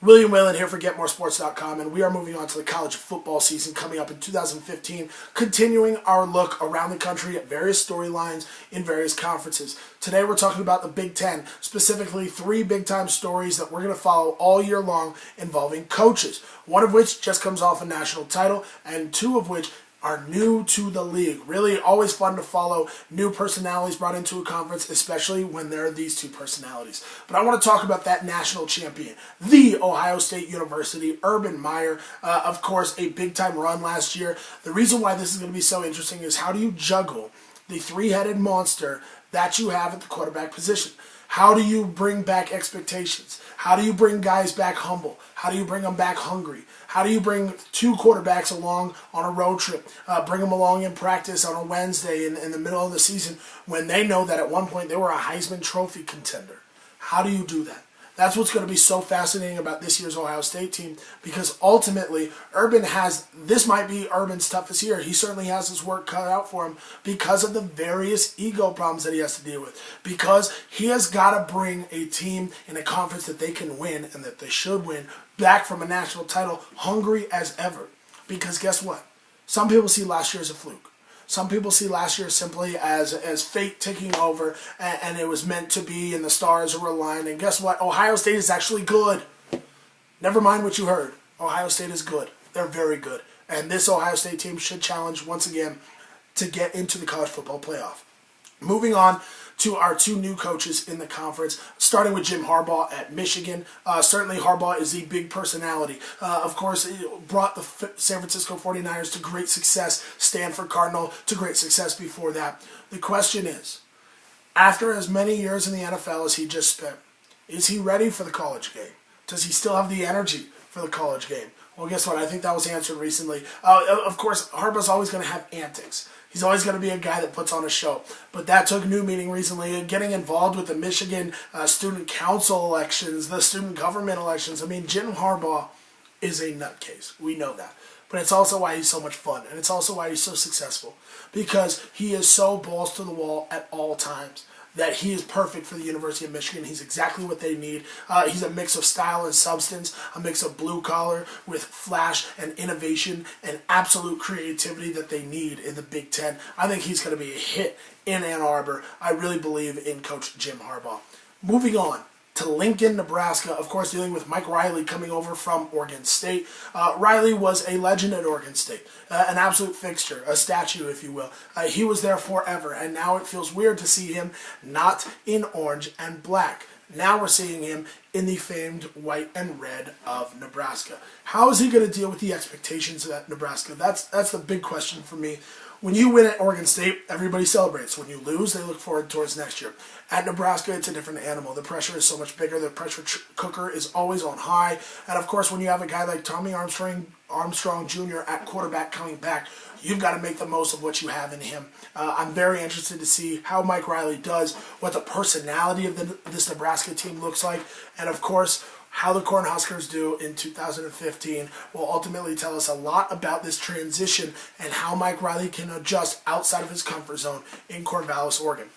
William Whalen here for GetMoreSports.com, and we are moving on to the college football season coming up in 2015, continuing our look around the country at various storylines in various conferences. Today we're talking about the Big Ten, specifically 3 big-time stories that we're going to follow all year long involving coaches, one of which just comes off a national title, and 2 of which are new to the league. Really always fun to follow new personalities brought into a conference, especially when there are these 2 personalities. But I want to talk about that national champion, the Ohio State University, Urban Meyer. Of course, a big-time run last year. The reason why this is going to be so interesting is how do you juggle the 3-headed monster that you have at the quarterback position? How do you bring back expectations? How do you bring guys back humble? How do you bring them back hungry? How do you bring 2 quarterbacks along on a road trip, bring them along in practice on a Wednesday in the middle of the season when they know that at one point they were a Heisman Trophy contender? How do you do that? That's what's going to be so fascinating about this year's Ohio State team, because ultimately Urban this might be Urban's toughest year. He certainly has his work cut out for him because of the various ego problems that he has to deal with, because he has got to bring a team in a conference that they can win and that they should win back from a national title hungry as ever. Because guess what? Some people see last year as a fluke. Some people see last year simply as fate taking over, and it was meant to be, and the stars were aligned. And guess what? Ohio State is actually good. Never mind what you heard. Ohio State is good. They're very good. And this Ohio State team should challenge once again to get into the college football playoff. Moving on to our 2 new coaches in the conference, starting with Jim Harbaugh at Michigan. Certainly Harbaugh is the big personality. Of course, it brought the San Francisco 49ers to great success, Stanford Cardinal to great success before that. The question is, after as many years in the NFL as he just spent, is he ready for the college game? Does he still have the energy for the college game? Well, guess what? I think that was answered recently. Of course, Harbaugh's always going to have antics. He's always going to be a guy that puts on a show. But that took new meaning recently. Getting involved with the Michigan student council elections, the student government elections. I mean, Jim Harbaugh is a nutcase. We know that. But it's also why he's so much fun. And it's also why he's so successful. Because he is so balls to the wall at all times that he is perfect for the University of Michigan. He's exactly what they need. He's a mix of style and substance, a mix of blue collar with flash and innovation and absolute creativity that they need in the Big Ten. I think he's going to be a hit in Ann Arbor. I really believe in Coach Jim Harbaugh. Moving on to Lincoln, Nebraska, of course dealing with Mike Riley coming over from Oregon State. Riley was a legend at Oregon State, an absolute fixture, a statue if you will. He was there forever, and now it feels weird to see him not in orange and black. Now we're seeing him in the famed white and red of Nebraska. How is he going to deal with the expectations of that Nebraska? That's the big question for me. When you win at Oregon State, everybody celebrates. When you lose, they look forward towards next year. At Nebraska, it's a different animal. The pressure is so much bigger. The pressure cooker is always on high. And of course, when you have a guy like Tommy Armstrong Jr. at quarterback coming back, you've got to make the most of what you have in him. I'm very interested to see how Mike Riley does, what the personality of this Nebraska team looks like, and of course, how the Cornhuskers do in 2015 will ultimately tell us a lot about this transition and how Mike Riley can adjust outside of his comfort zone in Corvallis, Oregon.